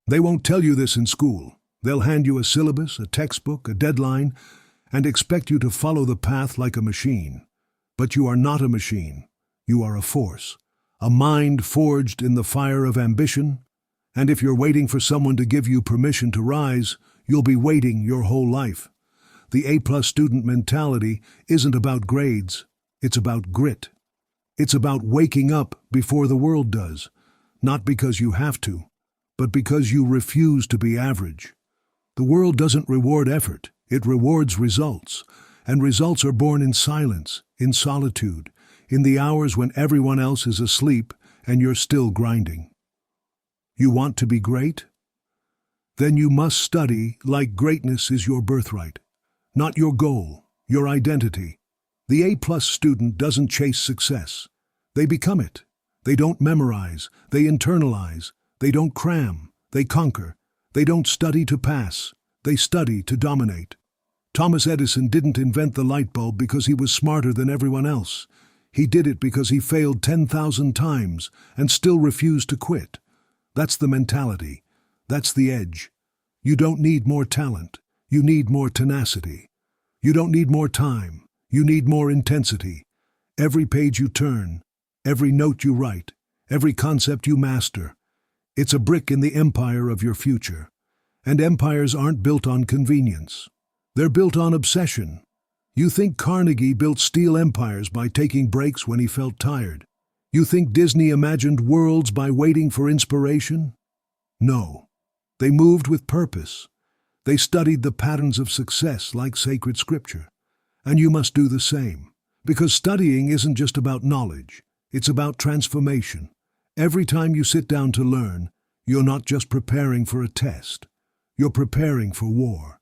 They won't tell you this in school. They'll hand you a syllabus, a textbook, a deadline, and expect you to follow the path like a machine. But you are not a machine. You are a force, a mind forged in the fire of ambition, and if you're waiting for someone to give you permission to rise, you'll be waiting your whole life. The A-plus student mentality isn't about grades, it's about grit. It's about waking up before the world does, not because you have to, but because you refuse to be average. The world doesn't reward effort, it rewards results, and results are born in silence, in solitude, in the hours when everyone else is asleep and you're still grinding. You want to be great? Then you must study like greatness is your birthright, not your goal, your identity. The A-plus student doesn't chase success. They become it. They don't memorize, they internalize. They don't cram, they conquer. They don't study to pass, they study to dominate. Thomas Edison didn't invent the light bulb because he was smarter than everyone else. He did it because he failed 10,000 times and still refused to quit. That's the mentality. That's the edge. You don't need more talent. You need more tenacity. You don't need more time. You need more intensity. Every page you turn, every note you write, every concept you master, it's a brick in the empire of your future. And empires aren't built on convenience. They're built on obsession. You think Carnegie built steel empires by taking breaks when he felt tired? You think Disney imagined worlds by waiting for inspiration? No. They moved with purpose. They studied the patterns of success like sacred scripture. And you must do the same. Because studying isn't just about knowledge. It's about transformation. Every time you sit down to learn, you're not just preparing for a test. You're preparing for war.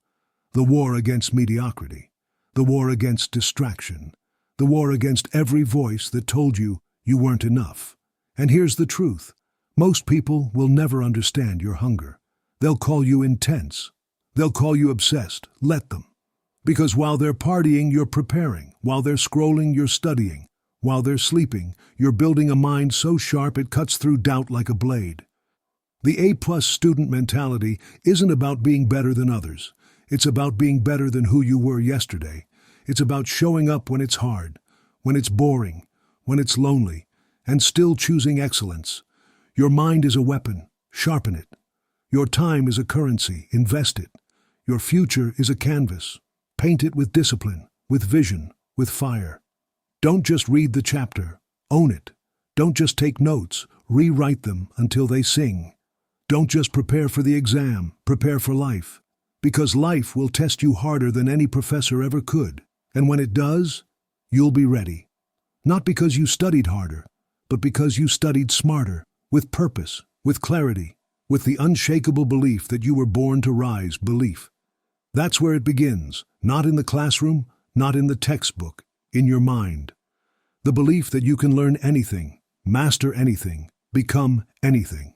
The war against mediocrity. The war against distraction. The war against every voice that told you you weren't enough. And here's the truth. Most people will never understand your hunger. They'll call you intense. They'll call you obsessed. Let them. Because while they're partying, you're preparing. While they're scrolling, you're studying. While they're sleeping, you're building a mind so sharp it cuts through doubt like a blade. The A-plus student mentality isn't about being better than others. It's about being better than who you were yesterday. It's about showing up when it's hard, when it's boring, when it's lonely, and still choosing excellence. Your mind is a weapon. Sharpen it. Your time is a currency. Invest it. Your future is a canvas. Paint it with discipline, with vision, with fire. Don't just read the chapter. Own it. Don't just take notes. Rewrite them until they sing. Don't just prepare for the exam. Prepare for life. Because life will test you harder than any professor ever could. And when it does, you'll be ready. Not because you studied harder, but because you studied smarter, with purpose, with clarity, with the unshakable belief that you were born to rise. Belief. That's where it begins, not in the classroom, not in the textbook, in your mind. The belief that you can learn anything, master anything, become anything.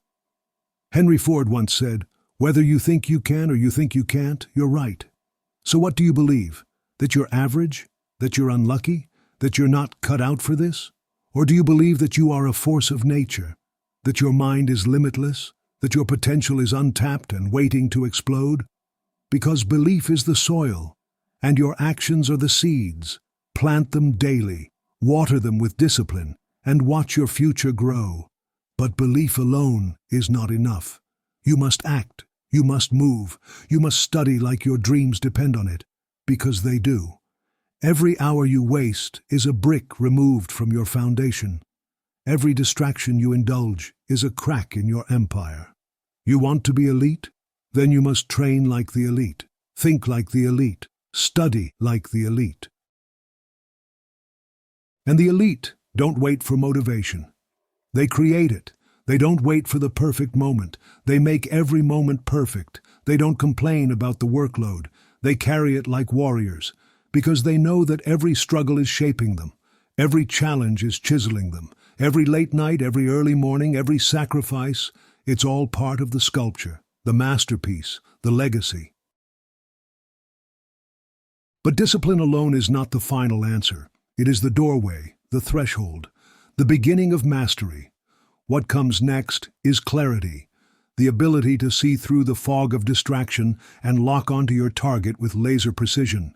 Henry Ford once said, "Whether you think you can or you think you can't, you're right." So what do you believe? That you're average? That you're unlucky? That you're not cut out for this? Or do you believe that you are a force of nature? That your mind is limitless? That your potential is untapped and waiting to explode? Because belief is the soil, and your actions are the seeds. Plant them daily, water them with discipline, and watch your future grow. But belief alone is not enough. You must act, you must move, you must study like your dreams depend on it, because they do. Every hour you waste is a brick removed from your foundation. Every distraction you indulge is a crack in your empire. You want to be elite? Then you must train like the elite, think like the elite, study like the elite. And the elite don't wait for motivation. They create it. They don't wait for the perfect moment. They make every moment perfect. They don't complain about the workload. They carry it like warriors, because they know that every struggle is shaping them. Every challenge is chiseling them. Every late night, every early morning, every sacrifice, it's all part of the sculpture, the masterpiece, the legacy. But discipline alone is not the final answer. It is the doorway, the threshold, the beginning of mastery. What comes next is clarity, the ability to see through the fog of distraction and lock onto your target with laser precision.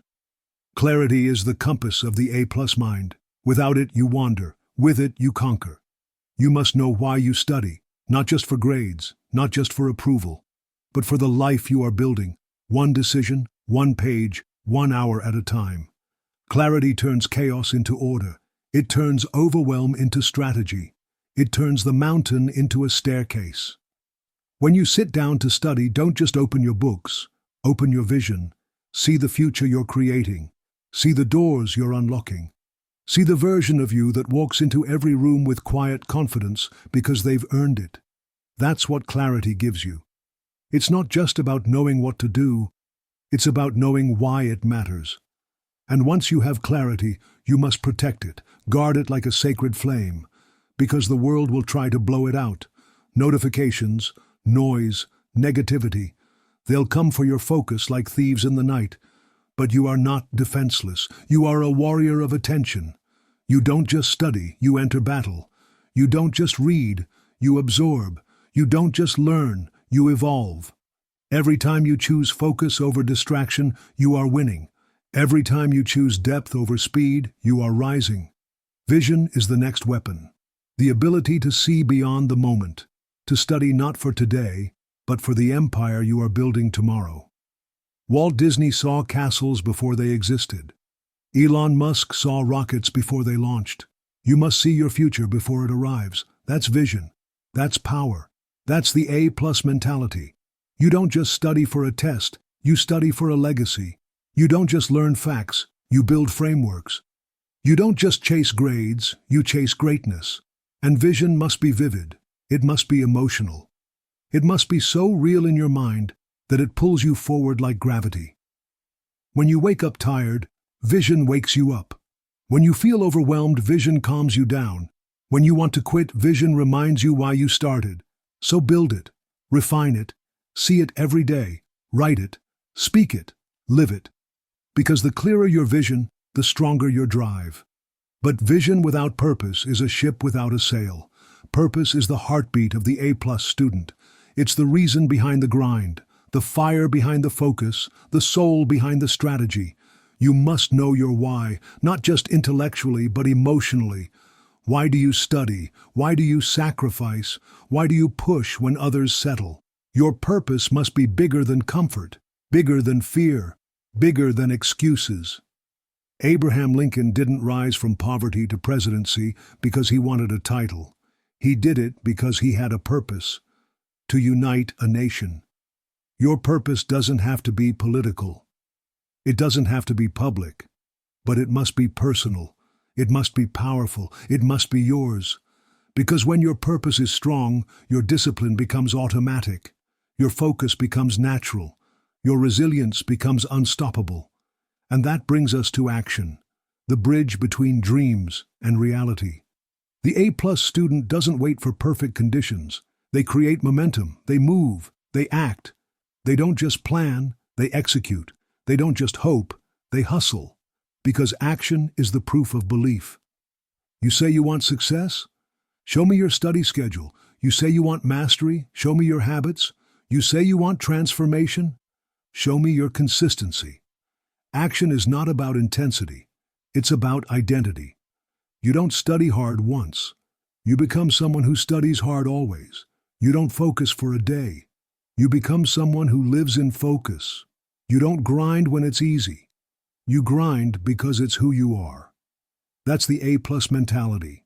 Clarity is the compass of the A-plus mind. Without it, you wander. With it, you conquer. You must know why you study, not just for grades, not just for approval, but for the life you are building, one decision, one page, 1 hour at a time. Clarity turns chaos into order. It turns overwhelm into strategy. It turns the mountain into a staircase. When you sit down to study, don't just open your books. Open your vision. See the future you're creating. See the doors you're unlocking. See the version of you that walks into every room with quiet confidence because they've earned it. That's what clarity gives you. It's not just about knowing what to do. It's about knowing why it matters. And once you have clarity, you must protect it, guard it like a sacred flame, because the world will try to blow it out. Notifications, noise, negativity, they'll come for your focus like thieves in the night. But you are not defenseless. You are a warrior of attention. You don't just study, you enter battle. You don't just read, you absorb. You don't just learn, you evolve. Every time you choose focus over distraction, you are winning. Every time you choose depth over speed, you are rising. Vision is the next weapon. The ability to see beyond the moment, to study not for today, but for the empire you are building tomorrow. Walt Disney saw castles before they existed. Elon Musk saw rockets before they launched. You must see your future before it arrives. That's vision. That's power. That's the A-plus mentality. You don't just study for a test, you study for a legacy. You don't just learn facts, you build frameworks. You don't just chase grades, you chase greatness. And vision must be vivid. It must be emotional. It must be so real in your mind that it pulls you forward like gravity. When you wake up tired, vision wakes you up. When you feel overwhelmed, vision calms you down. When you want to quit, vision reminds you why you started. So build it, refine it, see it every day, write it, speak it, live it. Because the clearer your vision, the stronger your drive. But vision without purpose is a ship without a sail. Purpose is the heartbeat of the A-plus student. It's the reason behind the grind, the fire behind the focus, the soul behind the strategy. You must know your why, not just intellectually, but emotionally. Why do you study? Why do you sacrifice? Why do you push when others settle? Your purpose must be bigger than comfort, bigger than fear, bigger than excuses. Abraham Lincoln didn't rise from poverty to presidency because he wanted a title. He did it because he had a purpose: to unite a nation. Your purpose doesn't have to be political. It doesn't have to be public, but it must be personal. It must be powerful. It must be yours. Because when your purpose is strong, your discipline becomes automatic. Your focus becomes natural. Your resilience becomes unstoppable. And that brings us to action, the bridge between dreams and reality. The A-plus student doesn't wait for perfect conditions. They create momentum. They move. They act. They don't just plan, they execute. They don't just hope, they hustle. Because action is the proof of belief. You say you want success? Show me your study schedule. You say you want mastery? Show me your habits. You say you want transformation? Show me your consistency. Action is not about intensity. It's about identity. You don't study hard once. You become someone who studies hard always. You don't focus for a day. You become someone who lives in focus. You don't grind when it's easy. You grind because it's who you are. That's the A-plus mentality.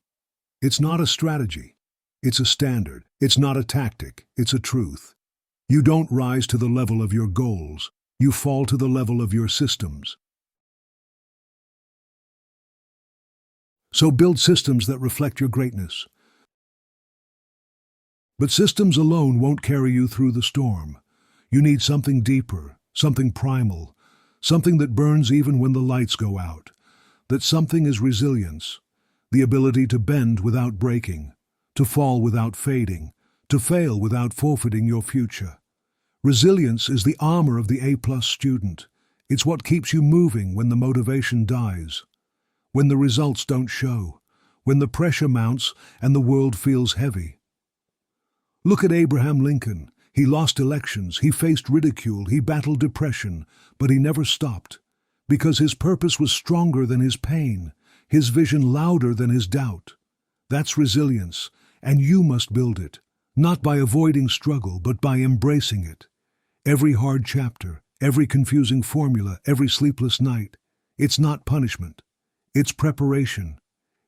It's not a strategy. It's a standard. It's not a tactic. It's a truth. You don't rise to the level of your goals. You fall to the level of your systems. So build systems that reflect your greatness. But systems alone won't carry you through the storm. You need something deeper, something primal, something that burns even when the lights go out. That something is resilience, the ability to bend without breaking, to fall without fading, to fail without forfeiting your future. Resilience is the armor of the A-plus student. It's what keeps you moving when the motivation dies, when the results don't show, when the pressure mounts and the world feels heavy. Look at Abraham Lincoln. He lost elections, he faced ridicule, he battled depression, but he never stopped. Because his purpose was stronger than his pain, his vision louder than his doubt. That's resilience, and you must build it, not by avoiding struggle, but by embracing it. Every hard chapter, every confusing formula, every sleepless night, it's not punishment. It's preparation.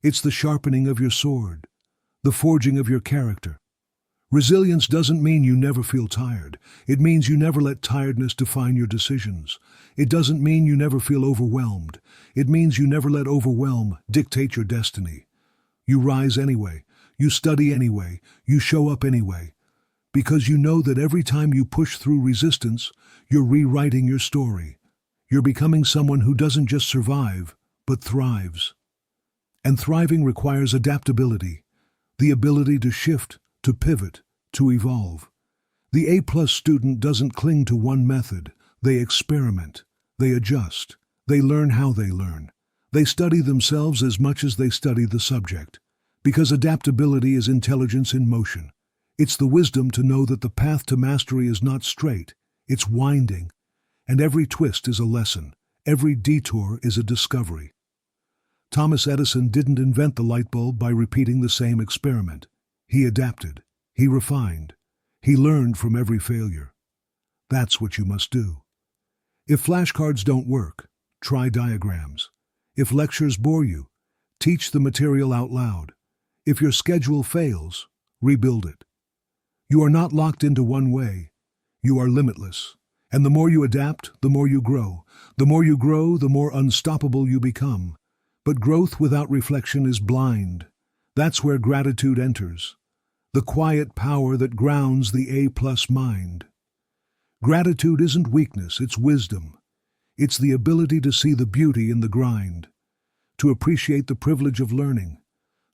It's the sharpening of your sword, the forging of your character. Resilience doesn't mean you never feel tired. It means you never let tiredness define your decisions. It doesn't mean you never feel overwhelmed. It means you never let overwhelm dictate your destiny. You rise anyway. You study anyway. You show up anyway. Because you know that every time you push through resistance, you're rewriting your story. You're becoming someone who doesn't just survive, but thrives. And thriving requires adaptability, the ability to shift, to pivot, to evolve. The A+ student doesn't cling to one method. They experiment. They adjust. They learn how they learn. They study themselves as much as they study the subject. Because adaptability is intelligence in motion. It's the wisdom to know that the path to mastery is not straight. It's winding. And every twist is a lesson. Every detour is a discovery. Thomas Edison didn't invent the light bulb by repeating the same experiment. He adapted. He refined. He learned from every failure. That's what you must do. If flashcards don't work, try diagrams. If lectures bore you, teach the material out loud. If your schedule fails, rebuild it. You are not locked into one way. You are limitless. And the more you adapt, the more you grow. The more you grow, the more unstoppable you become. But growth without reflection is blind. That's where gratitude enters. The quiet power that grounds the A+ mind. Gratitude isn't weakness, it's wisdom. It's the ability to see the beauty in the grind, to appreciate the privilege of learning,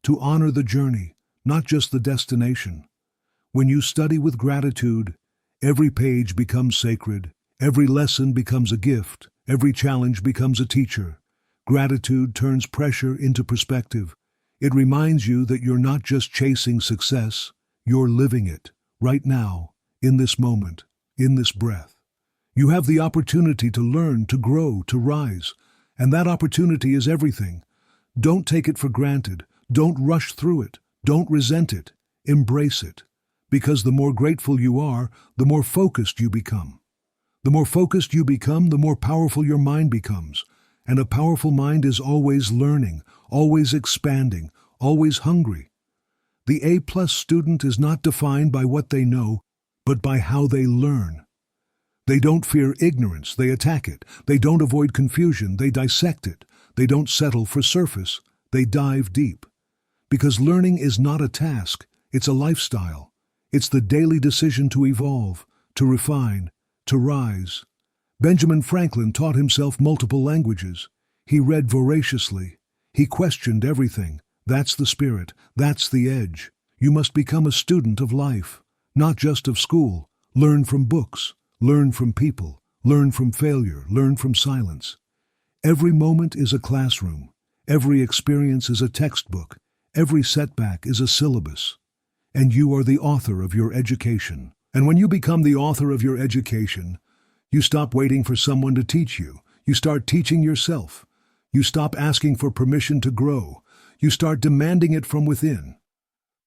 to honor the journey, not just the destination. When you study with gratitude, every page becomes sacred, every lesson becomes a gift, every challenge becomes a teacher. Gratitude turns pressure into perspective. It reminds you that you're not just chasing success, you're living it, right now, in this moment, in this breath. You have the opportunity to learn, to grow, to rise, and that opportunity is everything. Don't take it for granted. Don't rush through it. Don't resent it. Embrace it. Because the more grateful you are, the more focused you become. The more focused you become, the more powerful your mind becomes. And a powerful mind is always learning, always expanding, always hungry. The A+ student is not defined by what they know, but by how they learn. They don't fear ignorance, they attack it. They don't avoid confusion, they dissect it. They don't settle for surface, they dive deep. Because learning is not a task, it's a lifestyle. It's the daily decision to evolve, to refine, to rise. Benjamin Franklin taught himself multiple languages. He read voraciously. He questioned everything. That's the spirit. That's the edge. You must become a student of life, not just of school. Learn from books. Learn from people. Learn from failure. Learn from silence. Every moment is a classroom. Every experience is a textbook. Every setback is a syllabus. And you are the author of your education. And when you become the author of your education, you stop waiting for someone to teach you. You start teaching yourself. You stop asking for permission to grow. You start demanding it from within.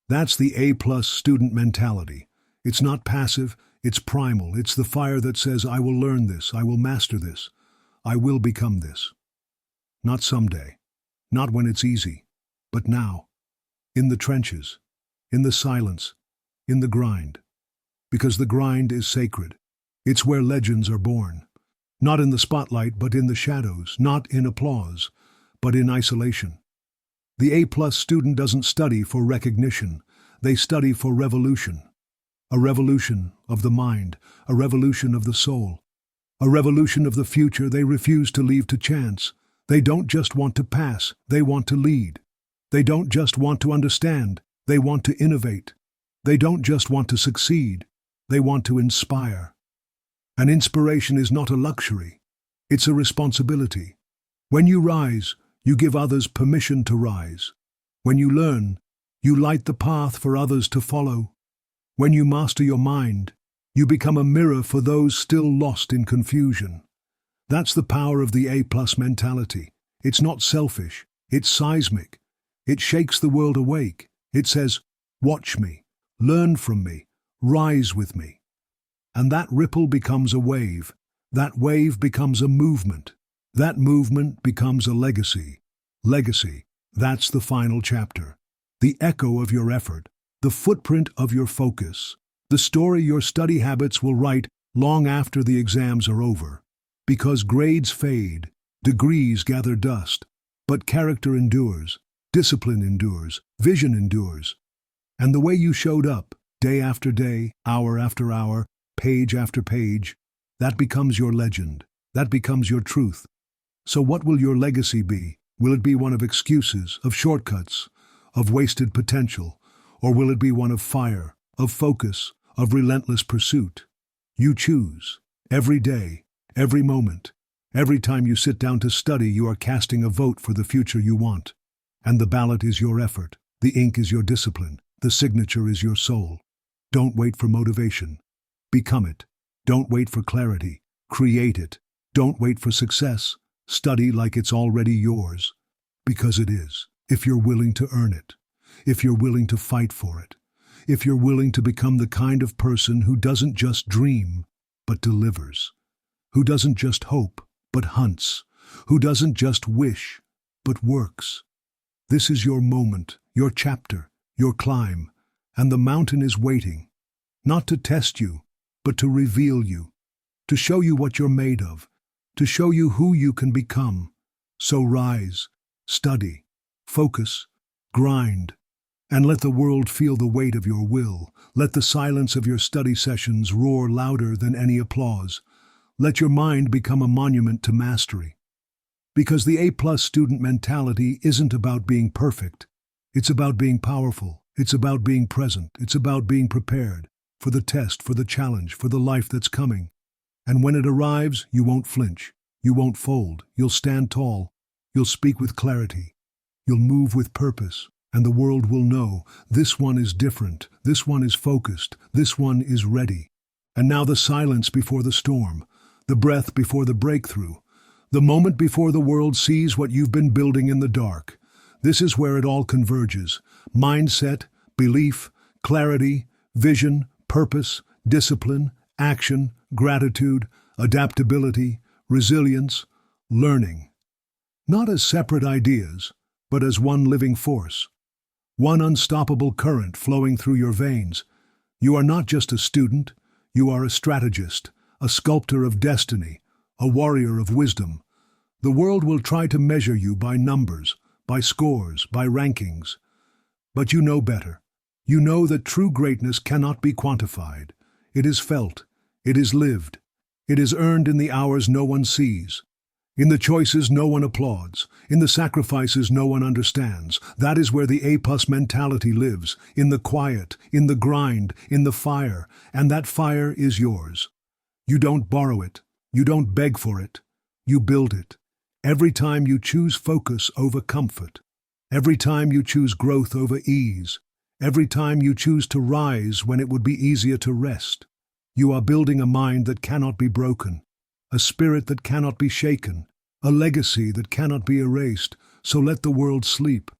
That's the A+ student mentality. It's not passive, it's primal. It's the fire that says, I will learn this, I will master this, I will become this. Not someday, not when it's easy, but now. In the trenches, in the silence, in the grind. Because the grind is sacred. It's where legends are born. Not in the spotlight, but in the shadows. Not in applause, but in isolation. The A+ student doesn't study for recognition. They study for revolution. A revolution of the mind, a revolution of the soul, a revolution of the future they refuse to leave to chance. They don't just want to pass, they want to lead. They don't just want to understand, they want to innovate. They don't just want to succeed, they want to inspire. An inspiration is not a luxury, it's a responsibility. When you rise, you give others permission to rise. When you learn, you light the path for others to follow. When you master your mind, You become a mirror for those still lost in confusion. That's the power of the A-plus mentality. It's not selfish, it's seismic. It shakes the world awake. It says, watch me, learn from me, rise with me. And that ripple becomes a wave. That wave becomes a movement. That movement becomes a legacy. Legacy, that's the final chapter. The echo of your effort, the footprint of your focus, the story your study habits will write long after the exams are over. Because grades fade, degrees gather dust, but character endures, discipline endures, vision endures. And the way you showed up, day after day, hour after hour, page after page, that becomes your legend, that becomes your truth. So what will your legacy be? Will it be one of excuses, of shortcuts, of wasted potential? Or will it be one of fire, of focus, of relentless pursuit? You choose. Every day, every moment, every time you sit down to study, you are casting a vote for the future you want. And the ballot is your effort, the ink is your discipline, the signature is your soul. Don't wait for motivation. Become it. Don't wait for clarity. Create it. Don't wait for success. Study like it's already yours. Because it is, if you're willing to earn it. If you're willing to fight for it. If you're willing to become the kind of person who doesn't just dream, but delivers. Who doesn't just hope, but hunts. Who doesn't just wish, but works. This is your moment, your chapter, your climb, and the mountain is waiting, not to test you, but to reveal you, to show you what you're made of, to show you who you can become. So rise, study, focus, grind, and let the world feel the weight of your will. Let the silence of your study sessions roar louder than any applause. Let your mind become a monument to mastery. Because the A-plus student mentality isn't about being perfect. It's about being powerful. It's about being present. It's about being prepared for the test, for the challenge, for the life that's coming. And when it arrives, you won't flinch. You won't fold. You'll stand tall. You'll speak with clarity. You'll move with purpose. And the world will know, this one is different. This one is focused. This one is ready. And now the silence before the storm. The breath before the breakthrough. The moment before the world sees what you've been building in the dark. This is where it all converges. Mindset, belief, clarity, vision, purpose, discipline, action, gratitude, adaptability, resilience, learning. Not as separate ideas, but as one living force. One unstoppable current flowing through your veins. You are not just a student, you are a strategist, a sculptor of destiny, a warrior of wisdom. The world will try to measure you by numbers, by scores, by rankings. But you know better. You know that true greatness cannot be quantified. It is felt. It is lived. It is earned in the hours no one sees. In the choices no one applauds. In the sacrifices no one understands. That is where the A-plus mentality lives. In the quiet, in the grind, in the fire. And that fire is yours. You don't borrow it. You don't beg for it. You build it. Every time you choose focus over comfort. Every time you choose growth over ease. Every time you choose to rise when it would be easier to rest. You are building a mind that cannot be broken. A spirit that cannot be shaken. A legacy that cannot be erased. So let the world sleep.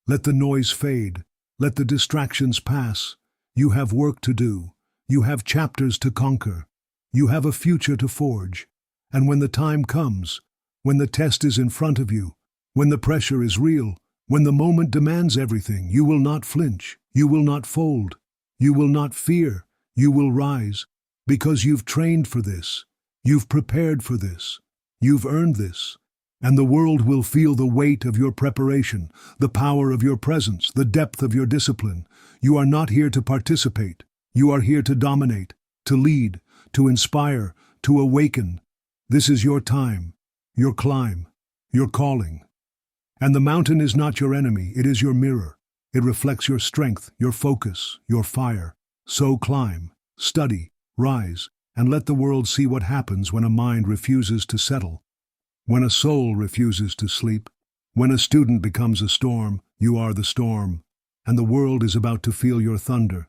Let the noise fade. Let the distractions pass. You have work to do. You have chapters to conquer. You have a future to forge. And when the time comes, when the test is in front of you, when the pressure is real, when the moment demands everything, you will not flinch, you will not fold, you will not fear, you will rise, because you've trained for this, you've prepared for this, you've earned this, and the world will feel the weight of your preparation, the power of your presence, the depth of your discipline. You are not here to participate, you are here to dominate, to lead, to inspire, to awaken. This is your time. Your climb, your calling. And the mountain is not your enemy, it is your mirror. It reflects your strength, your focus, your fire. So climb, study, rise, and let the world see what happens when a mind refuses to settle. When a soul refuses to sleep. When a student becomes a storm, you are the storm. And the world is about to feel your thunder,